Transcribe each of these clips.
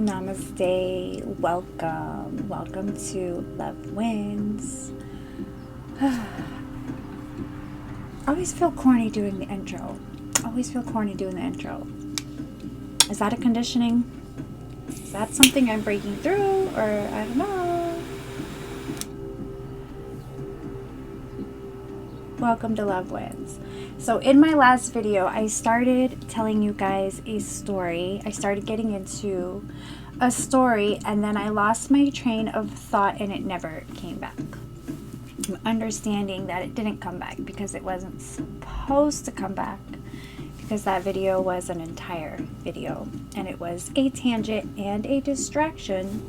Namaste. Welcome to Love Wins. I always feel corny doing the intro. Is that a conditioning? Is that something I'm breaking through? Or I don't know. Welcome to Love Wins. So in my last video, I started telling you guys a story. I started getting into a story and then I lost my train of thought and it never came back. I'm understanding that it didn't come back because it wasn't supposed to come back, because that video was an entire video and it was a tangent and a distraction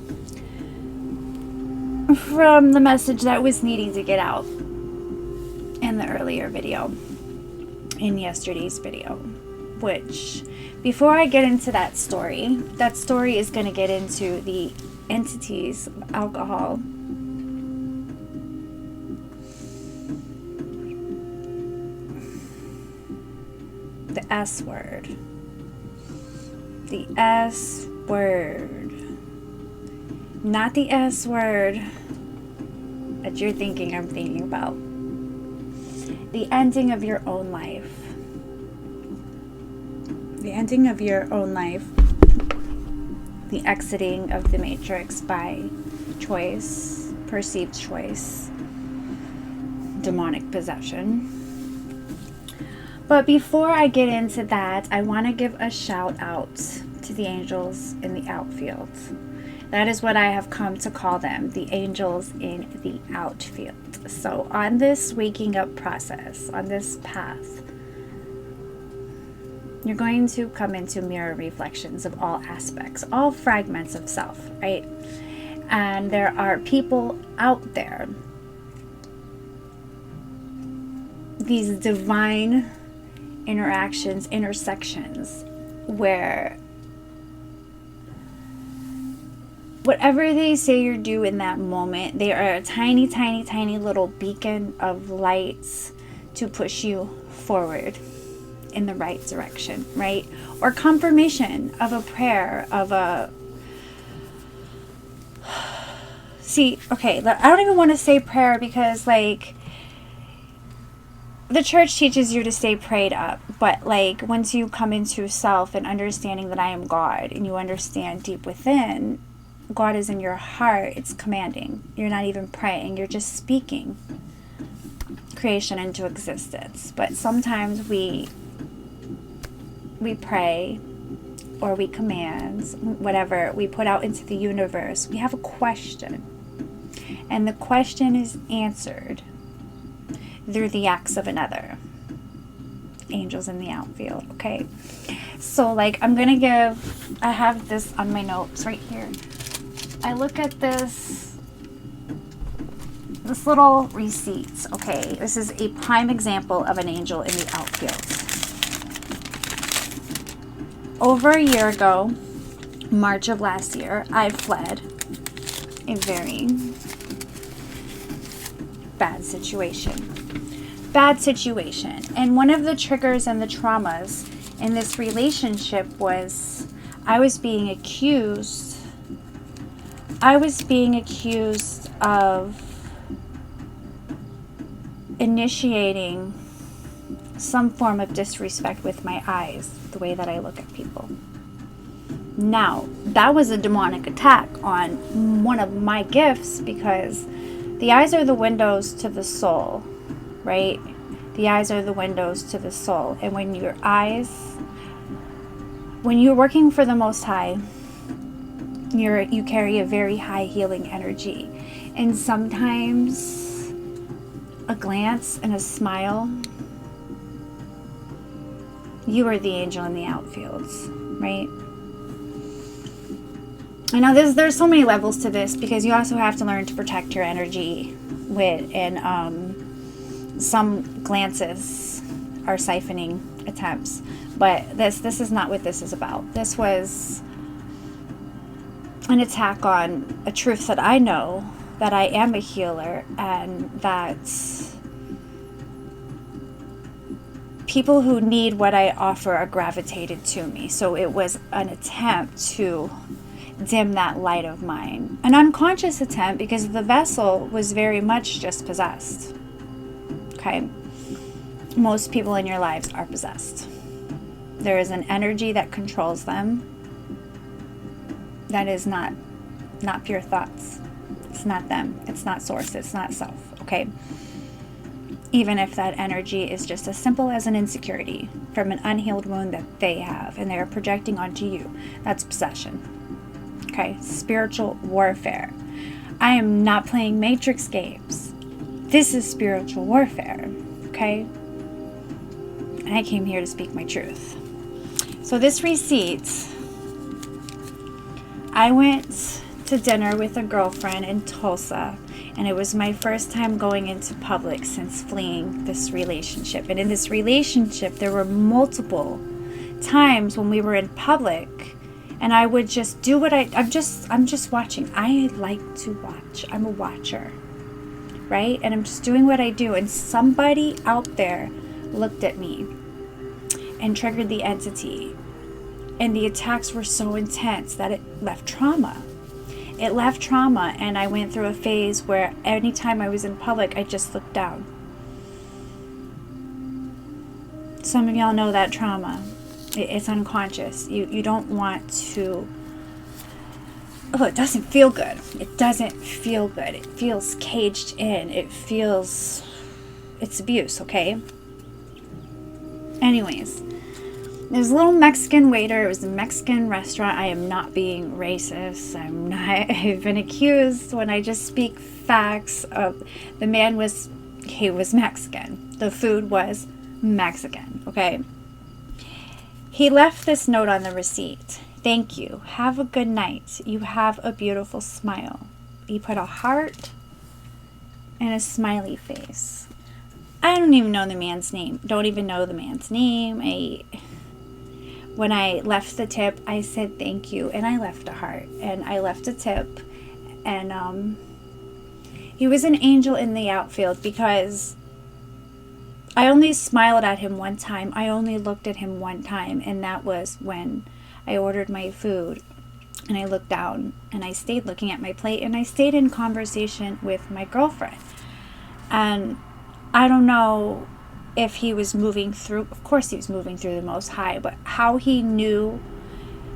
from the message that was needing to get out in the earlier video, in yesterday's video. Which, before I get into that story is going to get into the entities of alcohol, the S word, not the S word that you're thinking I'm thinking about. The ending of your own life. The ending of your own life. The exiting of the matrix by choice, perceived choice, demonic possession. But before I get into that, I want to give a shout out to the angels in the outfield. That is what I have come to call them, the angels in the outfield. So on this waking up process, on this path, you're going to come into mirror reflections of all aspects, all fragments of self, right? And there are people out there, these divine interactions, intersections, where whatever they say or do in that moment, they are a tiny, tiny, tiny little beacon of lights to push you forward in the right direction, right? Or confirmation of a prayer, of a... See, okay, I don't even want to say prayer because, like, the church teaches you to stay prayed up, but, like, once you come into self and understanding that I am God, and you understand deep within, God is in your heart, it's commanding. You're not even praying, you're just speaking creation into existence. But sometimes we pray or we command, whatever we put out into the universe. We have a question, and the question is answered through the acts of another. Angels in the outfield, okay? So, like, I have this on my notes right here. I look at this little receipt, okay? This is a prime example of an angel in the outfield. Over a year ago, March of last year, I fled a very bad situation. And one of the triggers and the traumas in this relationship was I was being accused of initiating some form of disrespect with my eyes, the way that I look at people. Now, that was a demonic attack on one of my gifts, because the eyes are the windows to the soul, right? The eyes are the windows to the soul. And when you're working for the Most High, you carry a very high healing energy. And sometimes a glance and a smile, you are the angel in the outfields, right? I know there's so many levels to this, because you also have to learn to protect your energy some glances are siphoning attempts. But this is not what this is about. This was an attack on a truth that I know, that I am a healer, and that people who need what I offer are gravitated to me. So it was an attempt to dim that light of mine. An unconscious attempt because the vessel was very much just possessed. Okay? Most people in your lives are possessed. There is an energy that controls them that is not pure thoughts. It's not them. It's not source. It's not self. Okay? Even if that energy is just as simple as an insecurity from an unhealed wound that they have and they're projecting onto you. That's possession. Okay? Spiritual warfare. I am not playing Matrix games. This is spiritual warfare. Okay? And I came here to speak my truth. So this receipt, I went to dinner with a girlfriend in Tulsa, and it was my first time going into public since fleeing this relationship. And in this relationship, there were multiple times when we were in public, and I would just do what I'm just watching. I like to watch. I'm a watcher, right? And I'm just doing what I do, and somebody out there looked at me and triggered the entity. And the attacks were so intense that it left trauma. It left trauma, and I went through a phase where anytime I was in public, I just looked down. Some of y'all know that trauma. It's unconscious. You don't want to... Oh, it doesn't feel good. It doesn't feel good. It feels caged in. It feels... It's abuse, okay? Anyways, there's a little Mexican waiter. It was a Mexican restaurant. I am not being racist. I'm not. I've been accused when I just speak facts of the man was, he was Mexican. The food was Mexican, okay? He left this note on the receipt. Thank you. Have a good night. You have a beautiful smile. He put a heart and a smiley face. I don't even know the man's name. Don't even know the man's name. When I left the tip, I said thank you, and I left a heart, and I left a tip, and he was an angel in the outfield because I only smiled at him one time. I only looked at him one time, and that was when I ordered my food, and I looked down, and I stayed looking at my plate, and I stayed in conversation with my girlfriend, and I don't know if he was moving through, of course he was moving through the Most High, but how he knew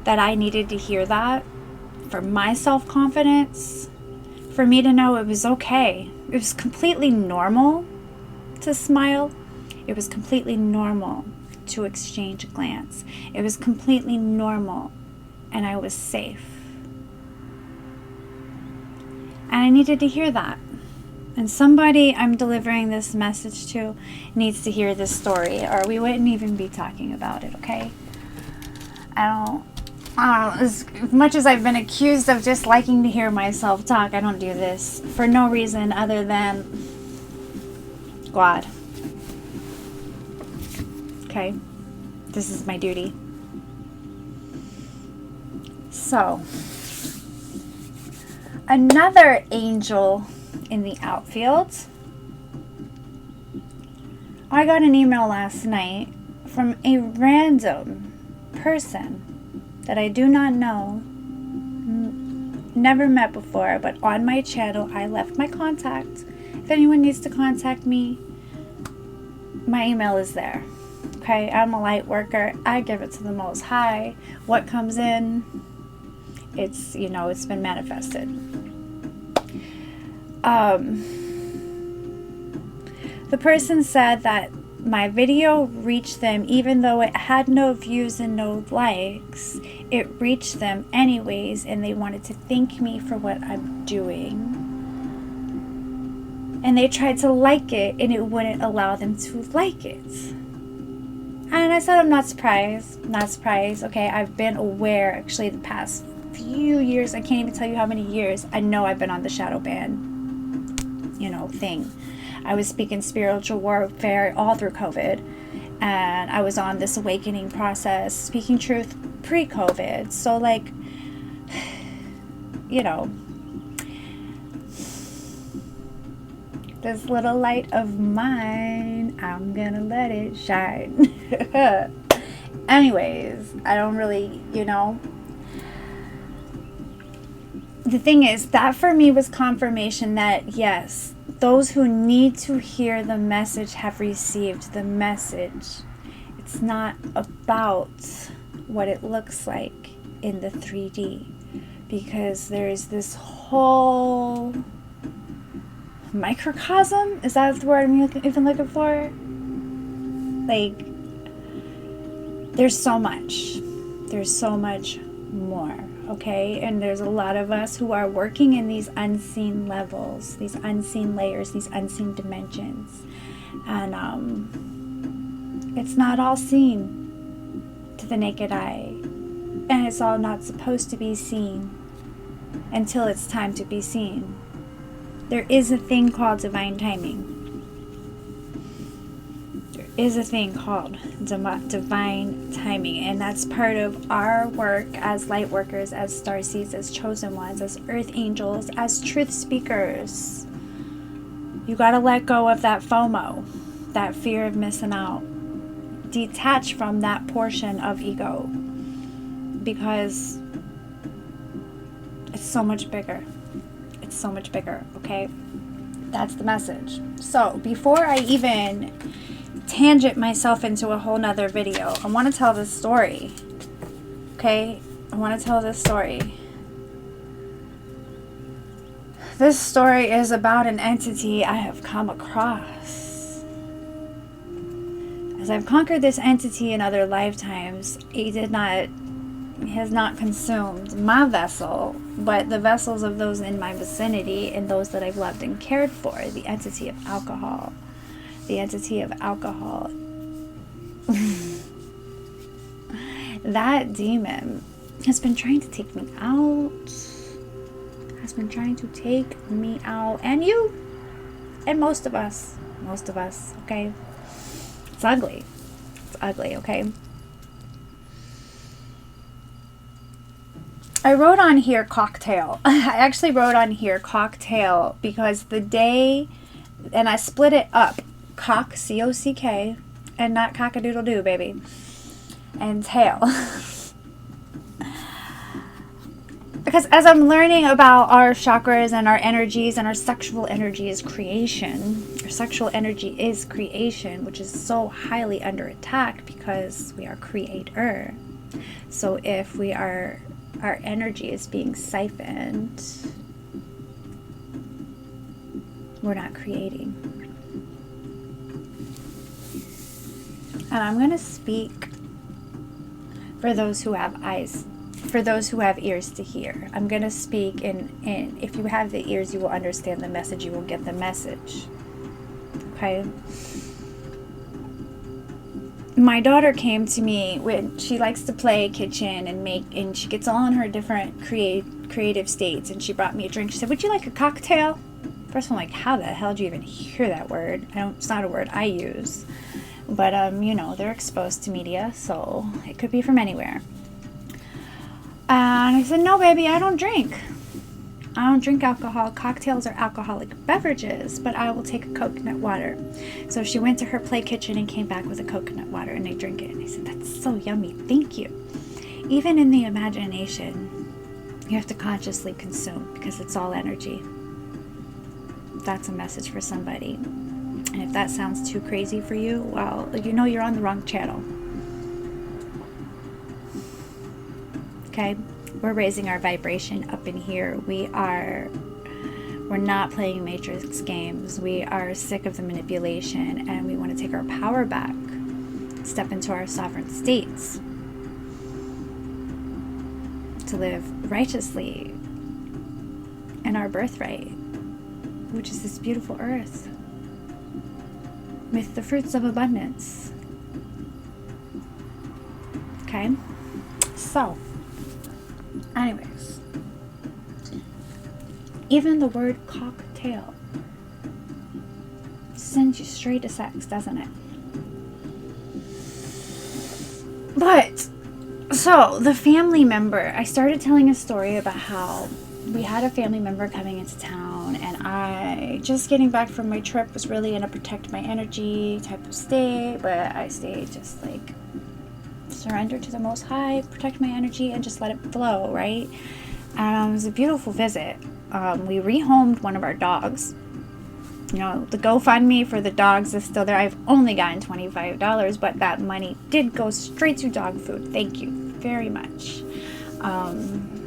that I needed to hear that for my self-confidence, for me to know it was okay. It was completely normal to smile. It was completely normal to exchange a glance. It was completely normal, and I was safe. And I needed to hear that. And somebody I'm delivering this message to needs to hear this story, or we wouldn't even be talking about it, okay? I don't as much as I've been accused of just liking to hear myself talk, I don't do this for no reason other than God. Okay? This is my duty. So, another angel in the outfield. I got an email last night from a random person that I do not know, never met before, but on my channel I left my contact. If anyone needs to contact me, my email is there. Okay, I'm a light worker. I give it to the Most High. What comes in, it's been manifested. The person said that my video reached them even though it had no views and no likes. It reached them anyways, and they wanted to thank me for what I'm doing. And they tried to like it, and it wouldn't allow them to like it. And I said, I'm not surprised. Not surprised. Okay, I've been aware actually the past few years. I can't even tell you how many years. I know I've been on the shadow ban thing. I was speaking spiritual warfare all through COVID, and I was on this awakening process, speaking truth pre-COVID. So this little light of mine, I'm gonna let it shine. Anyways, I don't really, the thing is, that for me was confirmation that yes, those who need to hear the message have received the message. It's not about what it looks like in the 3D, because there's this whole microcosm. Is that the word I'm even looking for? Like, there's so much more, okay? And there's a lot of us who are working in these unseen levels, these unseen layers, these unseen dimensions. And it's not all seen to the naked eye. And it's all not supposed to be seen until it's time to be seen. There is a thing called divine timing. Is a thing called divine timing, and that's part of our work as light workers, as starseeds, as chosen ones, as earth angels, as truth speakers. You got to let go of that FOMO, that fear of missing out. Detach from that portion of ego, because it's so much bigger. It's so much bigger, okay? That's the message. So before I even tangent myself into a whole nother video, I want to tell this story. Okay? I want to tell this story. This story is about an entity I have come across. As I've conquered this entity in other lifetimes, he has not consumed my vessel, but the vessels of those in my vicinity and those that I've loved and cared for. The entity of alcohol. The entity of alcohol. That demon has been trying to take me out. Has been trying to take me out. And you. And most of us. Most of us. Okay. It's ugly. It's ugly. Okay. I wrote on here cocktail. I actually wrote on here cocktail because the day, and I split it up. Cock, C-O-C-K, and not cock-a-doodle-doo, baby. And tail. Because as I'm learning about our chakras and our energies, and our sexual energy is creation. Our sexual energy is creation, which is so highly under attack because we are creator. So if our energy is being siphoned, we're not creating. And I'm going to speak for those who have eyes, for those who have ears to hear. I'm going to speak, and if you have the ears, you will understand the message. You will get the message. Okay? My daughter came to me when she likes to play kitchen and she gets all in her different creative states, and she brought me a drink. She said, "Would you like a cocktail?" First of all, I'm like, how the hell do you even hear that word? It's not a word I use. But, they're exposed to media, so it could be from anywhere. And I said, "No, baby, I don't drink. I don't drink alcohol. Cocktails are alcoholic beverages, but I will take a coconut water." So she went to her play kitchen and came back with a coconut water, and I drank it. And I said, "That's so yummy. Thank you." Even in the imagination, you have to consciously consume, because it's all energy. That's a message for somebody. And if that sounds too crazy for you, well, you're on the wrong channel. Okay? We're raising our vibration up in here. We're not playing matrix games. We are sick of the manipulation, and we want to take our power back. Step into our sovereign states. To live righteously in our birthright, which is this beautiful earth with the fruits of abundance. Okay? So, anyways, even the word cocktail sends you straight to sex, doesn't it? But, so, the family member, I started telling a story about how we had a family member coming into town, and I, just getting back from my trip, was really in a protect my energy type of state, but I stayed just like surrender to the Most High, protect my energy, and just let it flow, right? And it was a beautiful visit. We rehomed one of our dogs. You know, the GoFundMe for the dogs is still there. I've only gotten $25, but that money did go straight to dog food. Thank you very much. I'm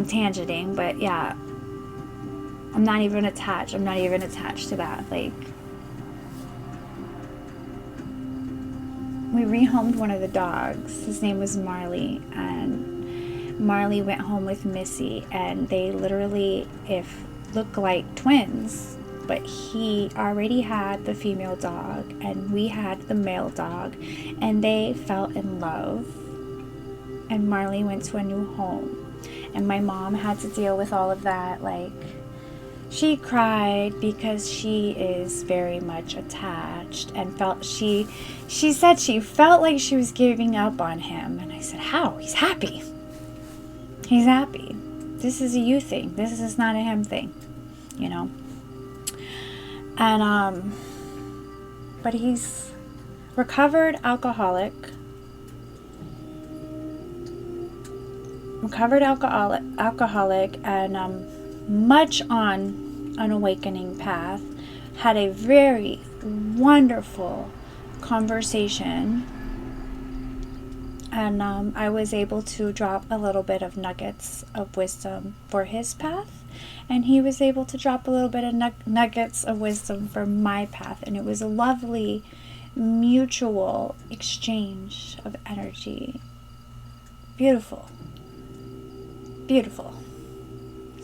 tangenting, but yeah, I'm not even attached to that. Like, we rehomed one of the dogs. His name was Marley, and Marley went home with Missy, and they literally look like twins, but he already had the female dog and we had the male dog, and they fell in love, and Marley went to a new home, and my mom had to deal with all of that. Like, she cried because she is very much attached, and she said she felt like she was giving up on him. And I said, how? He's happy. He's happy. This is a you thing. This is not a him thing, you know. And but he's recovered alcoholic, and much on an awakening path. Had a very wonderful conversation, and I was able to drop a little bit of nuggets of wisdom for his path, and he was able to drop a little bit of nuggets of wisdom for my path, and it was a lovely mutual exchange of energy. Beautiful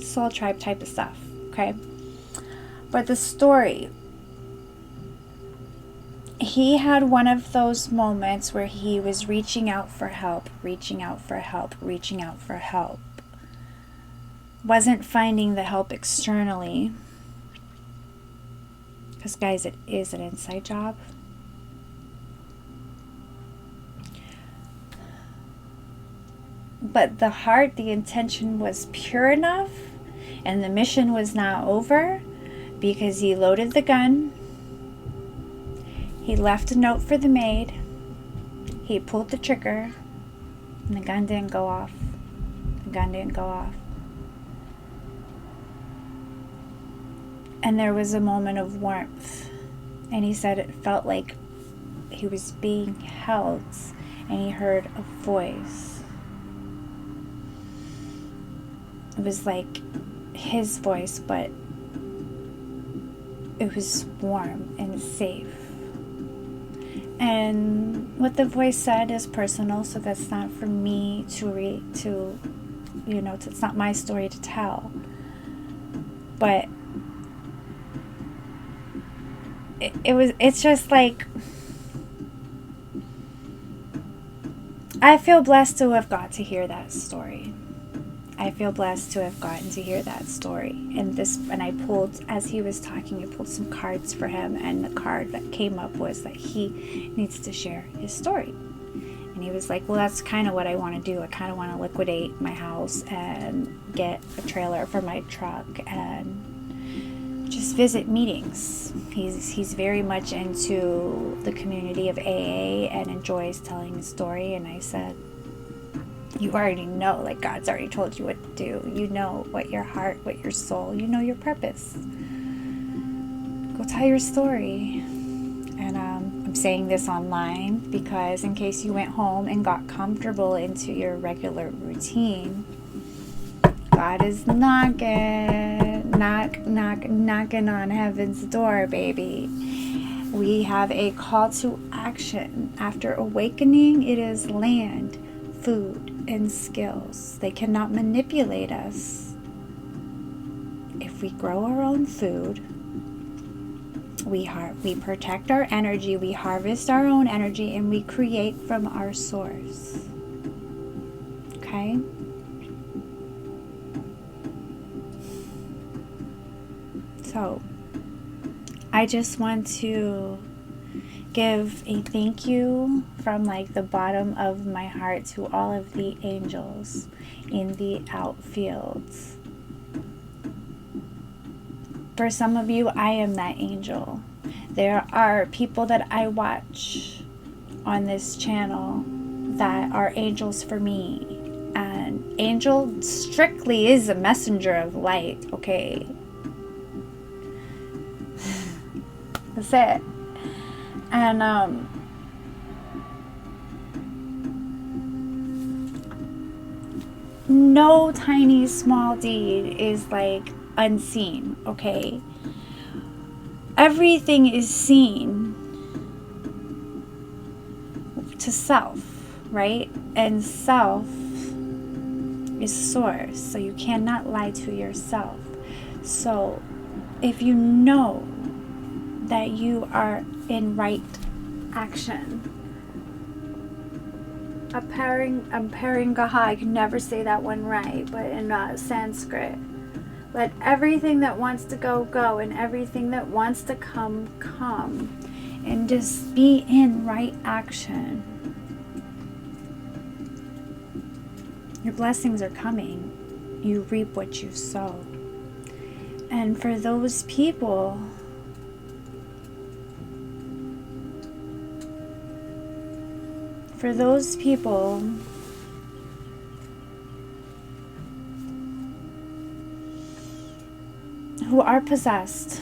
soul tribe type of stuff. Okay, but the story, he had one of those moments where he was reaching out for help, wasn't finding the help externally, because guys, it is an inside job. But the heart, the intention was pure enough, and the mission was not over, because he loaded the gun, he left a note for the maid, he pulled the trigger, and the gun didn't go off. And there was a moment of warmth, and he said it felt like he was being held, and he heard a voice. It was like his voice, but it was warm and safe. And what the voice said is personal, so that's not for me it's not my story to tell. But it's just like, I feel blessed to have got to hear that story. And I pulled, as he was talking, I pulled some cards for him, and the card that came up was that he needs to share his story. And he was like, well, that's kind of what I want to do. I kind of want to liquidate my house and get a trailer for my truck and just visit meetings. He's very much into the community of AA and enjoys telling his story. And I said, you already know, like, God's already told you what to do. You know what your heart, what your soul, you know your purpose. Go tell your story. And I'm saying this online because in case you went home and got comfortable into your regular routine, God is knocking on heaven's door, baby. We have a call to action. After awakening, it is land, food, and skills. They cannot manipulate us. If we grow our own food, we protect our energy, we harvest our own energy, and we create from our source. Okay? So, I just want to give a thank you from like the bottom of my heart to all of the angels in the outfield. For some of you, I am that angel. There are people that I watch on this channel that are angels for me. And angel strictly is a messenger of light, okay? That's it. And no tiny small deed is like unseen, okay? Everything is seen to self, right? And self is source, so you cannot lie to yourself. So if you know that you are in right action, Aparingaha, I can never say that one right, but in Sanskrit, let everything that wants to go, go, and everything that wants to come, come, and just be in right action. Your blessings are coming. You reap what you sow. And for those people who are possessed,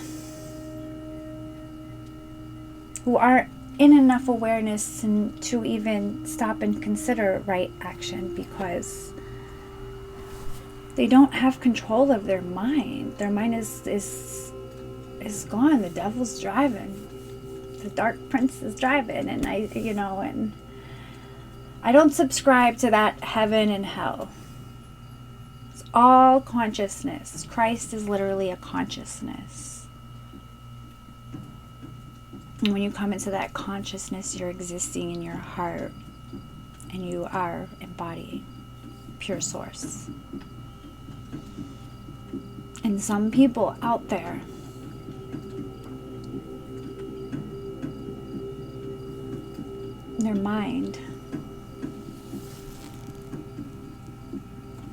who are in enough awareness to even stop and consider right action, because they don't have control of their mind. Their mind is gone. The devil's driving. The dark prince is driving. And I don't subscribe to that heaven and hell. It's all consciousness. Christ is literally a consciousness. And when you come into that consciousness, you're existing in your heart, and you are embodying pure source. And some people out there their mind,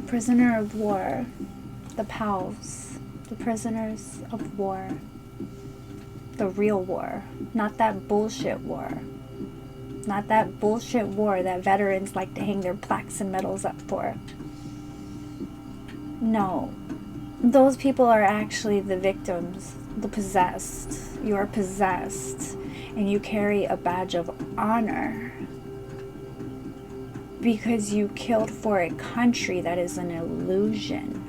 prisoner of war, the PALs, the prisoners of war, the real war, not that bullshit war, not that bullshit war that veterans like to hang their plaques and medals up for. No, those people are actually the victims, the possessed. You are possessed, and you carry a badge of honor because you killed for a country that is an illusion.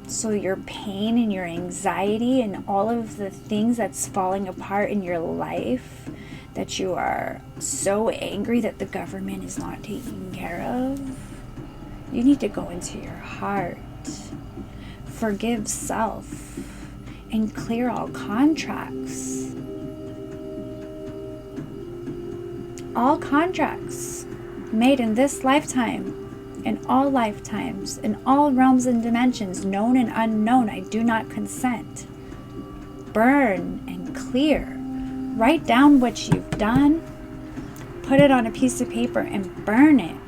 So your pain and your anxiety and all of the things that's falling apart in your life, that you are so angry that the government is not taking care of, you need to go into your heart, forgive self, and clear all contracts. All contracts made in this lifetime, in all lifetimes, in all realms and dimensions, known and unknown, I do not consent. Burn and clear. Write down what you've done, put it on a piece of paper and burn it.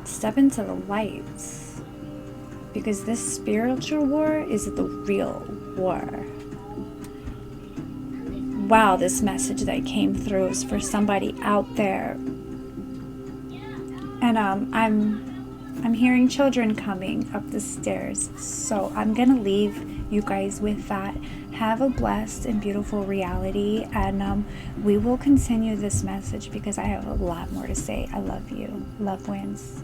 Step into the lights, because this spiritual war is the real war. Wow, this message that came through is for somebody out there. And I'm hearing children coming up the stairs, so I'm gonna leave you guys with that. Have a blessed and beautiful reality, and we will continue this message because I have a lot more to say. I love you. Love wins.